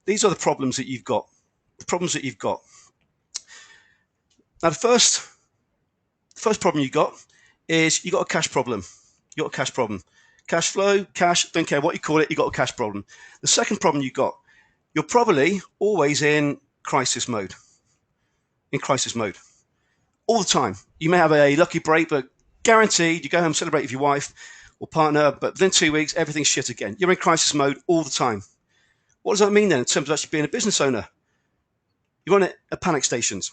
these are the problems that you've got. Now, the first problem you've got is you've got a cash problem. Cash flow, cash, don't care what you call it, you've got a cash problem. The second problem you've got, you're probably always in crisis mode. All the time. You may have a lucky break, but guaranteed you go home, celebrate with your wife or partner, but within 2 weeks, everything's shit again. You're in crisis mode all the time. What does that mean then in terms of actually being a business owner? You run it at panic stations.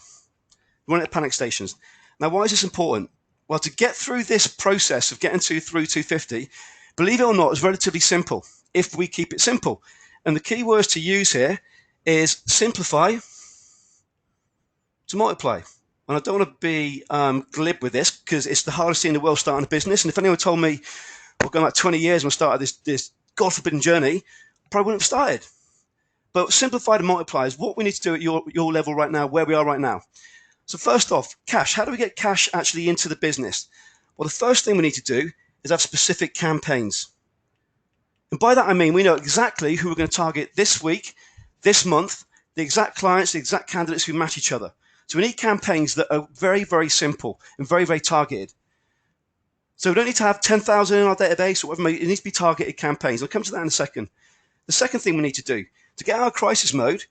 Now, why is this important? Well, to get through this process of getting through 250, believe it or not, is relatively simple if we keep it simple. And the key words to use here is simplify to multiply. And I don't want to be glib with this because it's the hardest thing in the world starting a business. And if anyone told me, well, going like 20 years when I started this God-forbidden journey, I probably wouldn't have started. But simplify to multiply is what we need to do at your level right now, where we are right now. So first off, cash. How do we get cash actually into the business? Well, the first thing we need to do is have specific campaigns. And by that I mean we know exactly who we're going to target this week, this month, the exact clients, the exact candidates who match each other. So we need campaigns that are very, very simple and very, very targeted. So we don't need to have 10,000 in our database or whatever. It needs to be targeted campaigns. I'll come to that in a second. The second thing we need to do, to get out of crisis mode,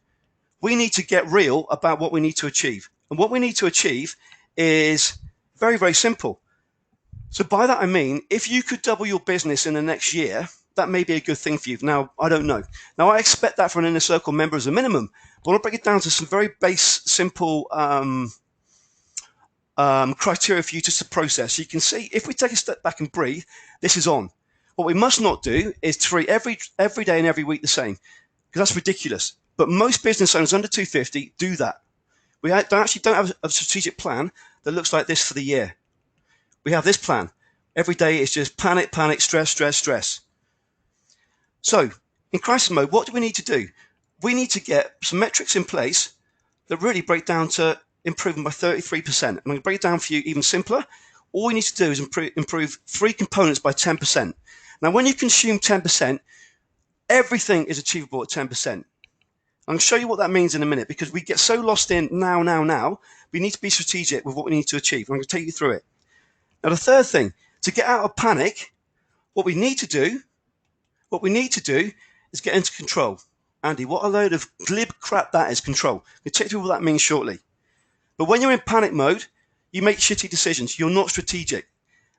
we need to get real about what we need to achieve. And what we need to achieve is very, very simple. So by that I mean, if you could double your business in the next year, that may be a good thing for you. Now, I don't know. Now, I expect that from an inner circle member as a minimum, but I'll break it down to some very base, simple criteria for you just to process. So you can see, if we take a step back and breathe, this is on. What we must not do is treat every day and every week the same, because that's ridiculous. But most business owners under 250 do that. We don't have a strategic plan that looks like this for the year. We have this plan. Every day it's just panic, stress. So in crisis mode, what do we need to do? We need to get some metrics in place that really break down to improvement by 33%. And I'm going to break it down for you even simpler. All we need to do is improve 3 components by 10%. Now, when you consume 10%, everything is achievable at 10%. I'm going to show you what that means in a minute, because we get so lost in now. We need to be strategic with what we need to achieve. I'm going to take you through it. Now, the third thing, to get out of panic, what we need to do is get into control. Andy, what a load of glib crap that is, control. I'll take you through what that means shortly. But when you're in panic mode, you make shitty decisions. You're not strategic.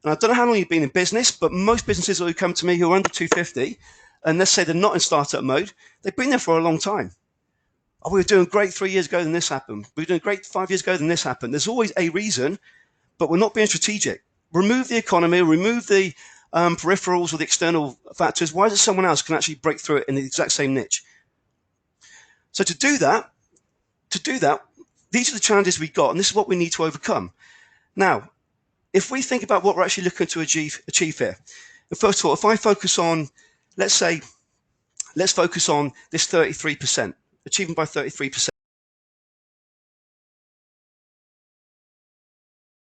And I don't know how long you've been in business, but most businesses who come to me who are under 250, and let's say they're not in startup mode, they've been there for a long time. Oh, we were doing great 3 years ago, then this happened. We were doing great 5 years ago, then this happened. There's always a reason, but we're not being strategic. Remove the economy, remove the peripherals or the external factors. Why is it someone else can actually break through it in the exact same niche? So to do that, these are the challenges we've got, and this is what we need to overcome. Now, if we think about what we're actually looking to achieve here, and first of all, if I focus on, let's focus on this 33%, achievement by 33%.